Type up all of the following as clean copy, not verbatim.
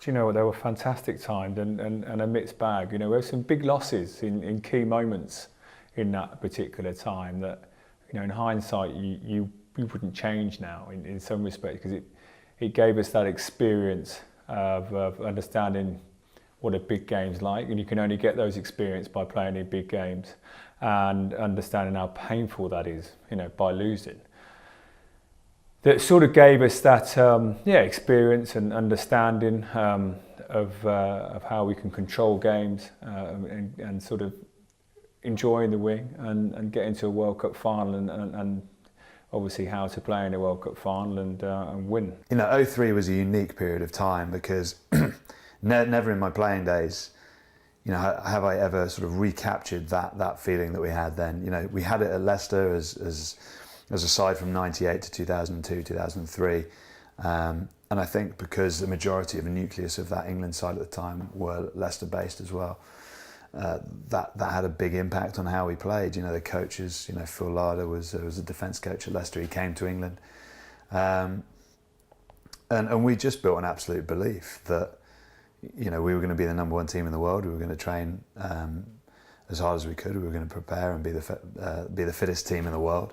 Do you know what, they were fantastic times and a mixed bag. You know, we had some big losses in key moments in that particular time that, you know, in hindsight you wouldn't change now in some respects, because it gave us that experience of understanding what a big game's like, and you can only get those experience by playing in big games and understanding how painful that is, you know, by losing. That sort of gave us that experience and understanding of how we can control games and sort of enjoying the win and getting to a World Cup final and obviously how to play in a World Cup final and win. You know, 03 was a unique period of time because never in my playing days, you know, have I ever sort of recaptured that feeling that we had then. You know, we had it at Leicester as a side from 98 to 2002, 2003. And I think because the majority of the nucleus of that England side at the time were Leicester based as well, that had a big impact on how we played. You know, the coaches, you know, Phil Larder was a defence coach at Leicester. He came to England. And we just built an absolute belief that, you know, we were going to be the #1 team in the world. We were going to train as hard as we could. We were going to prepare and be the fittest team in the world.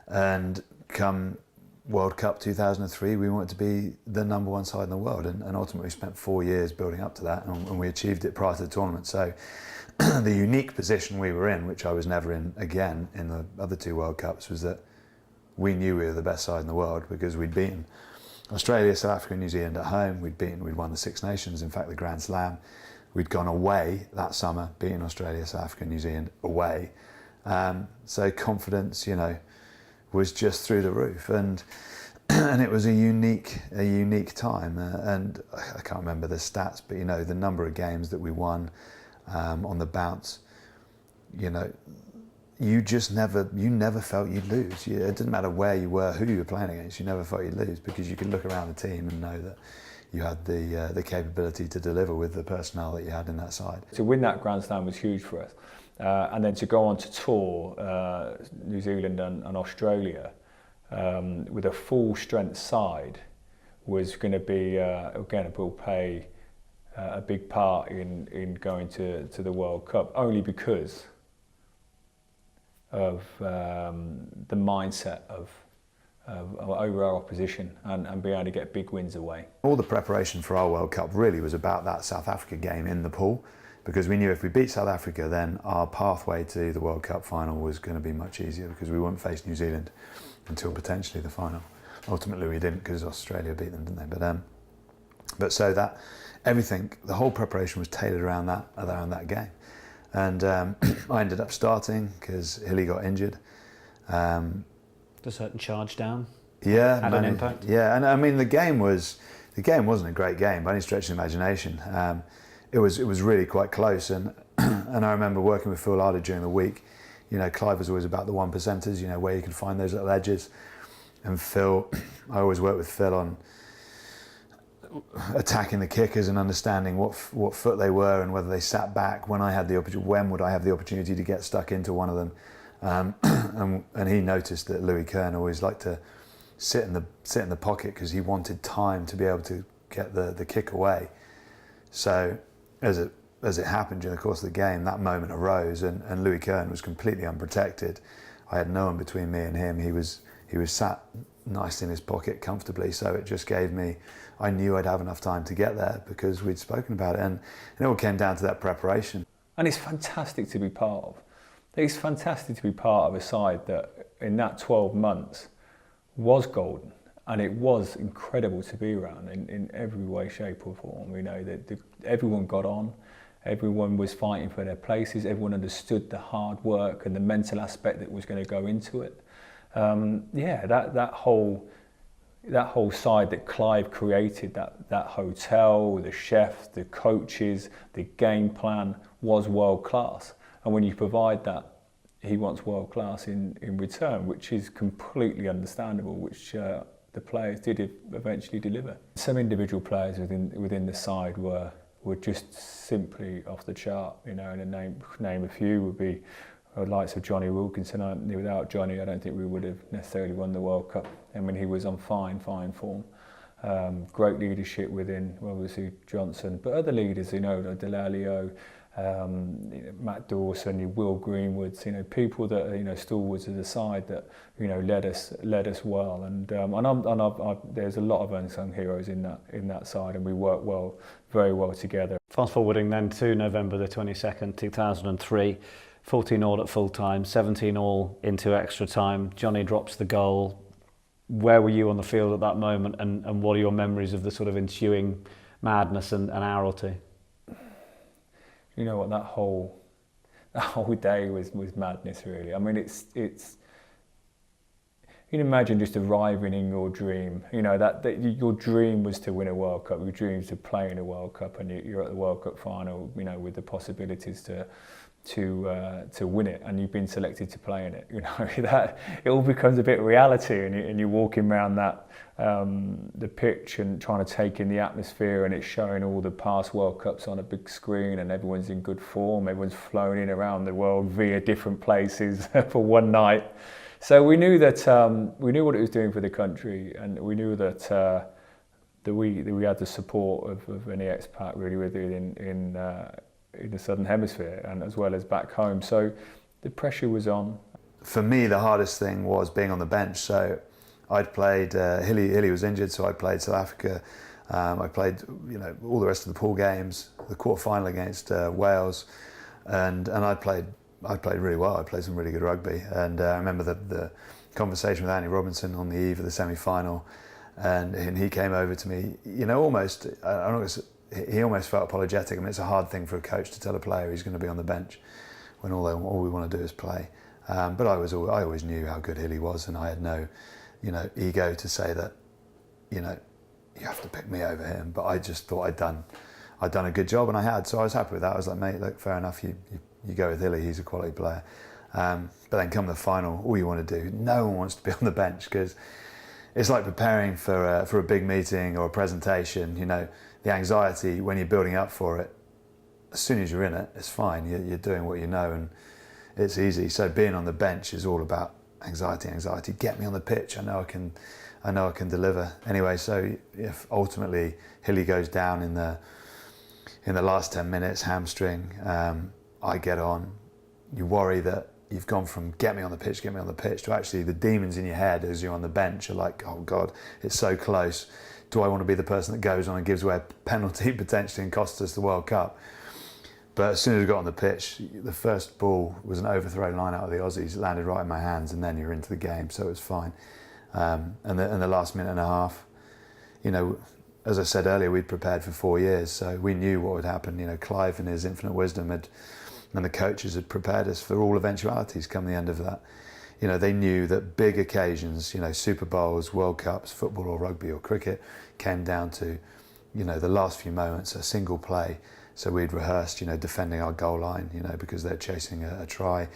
And come World Cup 2003, we wanted to be the #1 side in the world, and ultimately spent 4 years building up to that, and we achieved it prior to the tournament. So the unique position we were in, which I was never in again in the other 2 World Cups, was that we knew we were the best side in the world because we'd beaten Australia, South Africa, New Zealand at home. We'd won the Six Nations, in fact the Grand Slam. We'd gone away that summer, beating Australia, South Africa, New Zealand away. So confidence, you know, was just through the roof, and it was a unique time. And I can't remember the stats, but you know, the number of games that we won on the bounce, you know, you never felt you'd lose. It didn't matter where you were, who you were playing against, you never felt you'd lose, because you could look around the team and know that you had the capability to deliver with the personnel that you had in that side. To win that Grand Slam was huge for us. And then to go on to tour New Zealand and Australia with a full strength side was going to be, again, it will play a big part in going to the World Cup, only because of the mindset of over our opposition and being able to get big wins away. All the preparation for our World Cup really was about that South Africa game in the pool, because we knew if we beat South Africa, then our pathway to the World Cup final was going to be much easier, because we wouldn't face New Zealand until potentially the final. Ultimately we didn't, because Australia beat them, didn't they? But so that everything, the whole preparation was tailored around that game. And I ended up starting because Hilly got injured. The certain charge down had an impact. Yeah, and I mean the game wasn't a great game by any stretch of the imagination. It was really quite close, and I remember working with Phil Larder during the week. You know, Clive was always about the 1%ers, you know, where you can find those little edges. And Phil, I always worked with Phil on attacking the kickers and understanding what foot they were and whether they sat back. When would I have the opportunity to get stuck into one of them? And he noticed that Louis Cohen always liked to sit in the pocket because he wanted time to be able to get the kick away. So as it happened during the course of the game, that moment arose, and Louis Cohen was completely unprotected. I had no one between me and him. He was sat nicely in his pocket comfortably, so it just gave me, I knew I'd have enough time to get there because we'd spoken about it, and it all came down to that preparation. And it's fantastic to be part of. It's fantastic to be part of a side that in that 12 months was golden, and it was incredible to be around in every way, shape or form. We know that everyone got on, everyone was fighting for their places, everyone understood the hard work and the mental aspect that was going to go into it. That whole side that Clive created, that hotel, the chefs, the coaches, the game plan was world class. And when you provide that, he wants world class in return, which is completely understandable, which the players did eventually deliver. Some individual players within the side were just simply off the chart, you know, and to name a few would be the likes of Jonny Wilkinson. Without Jonny, I don't think we would have necessarily won the World Cup. I mean, he was on fine form. Great leadership within, well, obviously Johnson, but other leaders, you know, Delalio, Matt Dawson, Will Greenwoods, you know, people that are, you know, stalwarts of the side that, you know, led us well. And there's a lot of unsung heroes in that side, and we work very well together. Fast forwarding then to November the 22nd, 2003, 14-all at full time, 17-all into extra time. Jonny drops the goal. Where were you on the field at that moment, and what are your memories of the sort of ensuing madness and hour or two? You know what, that whole day was madness, really. I mean, it's you can imagine just arriving in your dream. You know that your dream was to win a World Cup. Your dream was to play in a World Cup, and you're at the World Cup final. You know, with the possibilities to win it, and you've been selected to play in it. You know, that it all becomes a bit reality, and you're walking around that the pitch and trying to take in the atmosphere, and it's showing all the past World Cups on a big screen, and everyone's in good form. Everyone's flown in around the world via different places for one night. So we knew that we knew what it was doing for the country, and we knew that we had the support of any expat really within in the Southern Hemisphere, and as well as back home. So the pressure was on. For me, the hardest thing was being on the bench. So I'd played, Hilly was injured, so I played South Africa. I played, you know, all the rest of the pool games, the quarter-final against Wales, and I played really well. I played some really good rugby, and I remember the conversation with Andy Robinson on the eve of the semi-final, and he came over to me, you know, almost, he almost felt apologetic. I mean, it's a hard thing for a coach to tell a player he's going to be on the bench when all we want to do is play. But I always knew how good Hilly was, and I had no, you know, ego to say that, you know, you have to pick me over him. But I just thought I'd done a good job, and I had. So I was happy with that. I was like, mate, look, fair enough. You go with Hilly. He's a quality player. But then come the final, all you want to do, no one wants to be on the bench, because it's like preparing for a big meeting or a presentation. You know, the anxiety when you're building up for it, as soon as you're in it, it's fine. You're doing what you know, and it's easy. So being on the bench is all about anxiety. Get me on the pitch. I know I can deliver. Anyway, so if ultimately Hilly goes down in the last 10 minutes, hamstring, I get on. You worry that you've gone from get me on the pitch to actually the demons in your head as you're on the bench are like, oh God, it's so close. Do I want to be the person that goes on and gives away a penalty potentially and costs us the World Cup? But as soon as I got on the pitch, the first ball was an overthrow line out of the Aussies. It landed right in my hands, and then you're into the game, so it was fine. And the last minute and a half, you know, as I said earlier, we'd prepared for 4 years, so we knew what would happen. You know, Clive in his infinite wisdom and the coaches had prepared us for all eventualities come the end of that. You know, they knew that big occasions, you know, Super Bowls, World Cups, football or rugby or cricket, came down to, you know, the last few moments, a single play. So we'd rehearsed, you know, defending our goal line, you know, because they're chasing a try,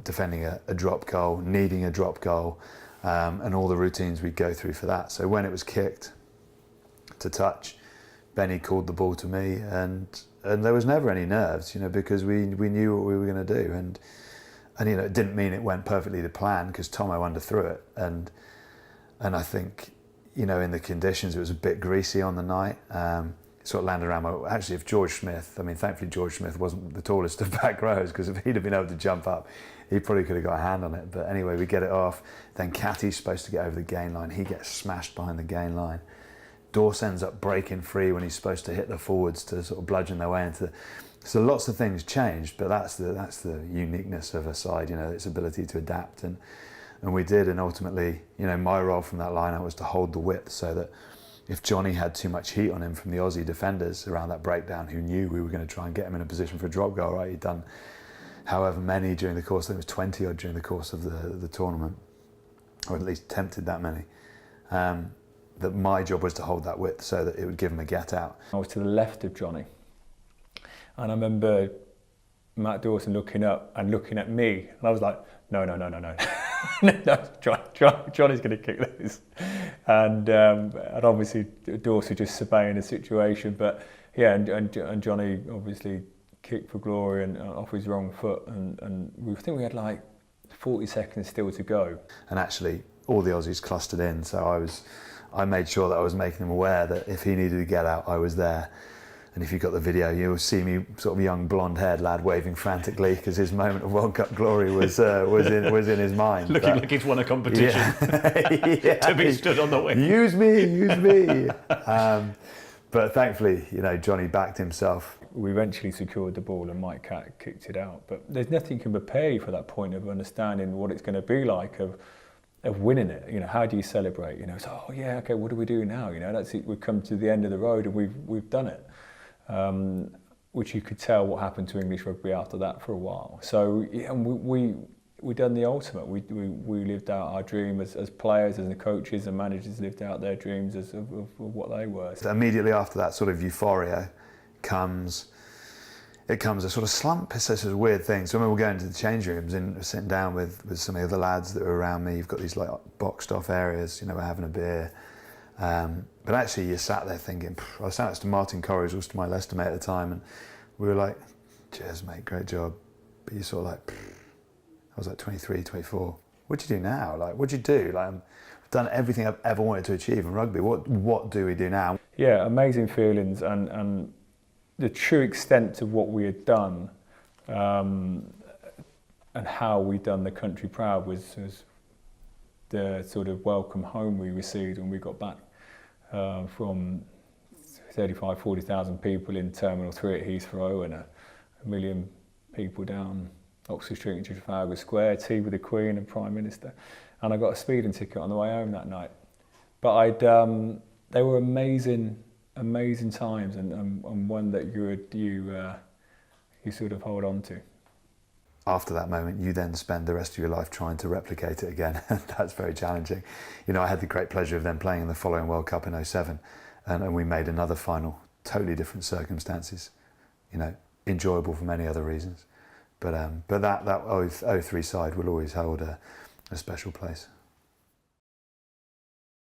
defending a drop goal, needing a drop goal, and all the routines we'd go through for that. So when it was kicked to touch, Benny called the ball to me, and there was never any nerves, you know, because we knew what we were going to do, and you know, it didn't mean it went perfectly to plan, because Tomo underthrew it, and I think, you know, in the conditions it was a bit greasy on the night. Sort of landed around actually, if George Smith, I mean, thankfully George Smith wasn't the tallest of back rows, because if he'd have been able to jump up, he probably could have got a hand on it. But anyway, we get it off. Then Catty's supposed to get over the gain line. He gets smashed behind the gain line. Dorse ends up breaking free when he's supposed to hit the forwards to sort of bludgeon their way into. So lots of things changed, but that's the uniqueness of a side, you know, its ability to adapt, and we did. And ultimately, you know, my role from that line-out was to hold the width, so that if Jonny had too much heat on him from the Aussie defenders around that breakdown, who knew we were going to try and get him in a position for a drop goal, right? He'd done however many during the course, I think it was 20 odd during the course of the tournament, or at least attempted that many. That my job was to hold that width so that it would give him a get out. I was to the left of Jonny, and I remember Matt Dawson looking up and looking at me, and I was like, no. No, Johnny's going to kick this. And obviously Dawson just surveying the situation, but yeah, and Jonny obviously kicked for glory and off his wrong foot, and we think we had like 40 seconds still to go. And actually all the Aussies clustered in, so I made sure that I was making him aware that if he needed to get out, I was there. And if you've got the video, you'll see me, sort of young blonde-haired lad, waving frantically because his moment of World Cup glory was in his mind. Looking like he's won a competition. Yeah. To be stood on the wing. Use me. But thankfully, Jonny backed himself. We eventually secured the ball and Mike Catt kicked it out. But there's nothing can prepare you for that point of understanding what it's going to be like of winning it. How do you celebrate? It's oh yeah, okay, what do we do now? That's it. We've come to the end of the road and we've done it. Which you could tell what happened to English rugby after that for a while. So yeah, we done the ultimate. We lived out our dream as players, as the coaches and managers lived out their dreams of what they were. So immediately after that sort of euphoria comes a sort of slump. It's such a weird thing. So I remember going to the change rooms and sitting down with some of the other lads that were around me. You've got these like boxed off areas, we're having a beer. But actually you sat there thinking, I sat next to Martin Corridge, was my Leicester mate at the time, and we were like, cheers mate, great job. But you're sort of like, I was like 23, 24. What'd you do now? Like, what'd you do? Like, I've done everything I've ever wanted to achieve in rugby. What do we do now? Yeah, amazing feelings and the true extent of what we had done and how we'd done the country proud was the sort of welcome home we received when we got back from 35, 40,000 people in Terminal 3 at Heathrow and a million people down Oxford Street into Trafalgar Square, tea with the Queen and Prime Minister. And I got a speeding ticket on the way home that night. But they were amazing times and one that you sort of hold on to. After that moment, you then spend the rest of your life trying to replicate it again. That's very challenging. I had the great pleasure of then playing in the following World Cup in 2007, and we made another final, totally different circumstances, enjoyable for many other reasons. But that 03 side will always hold a special place.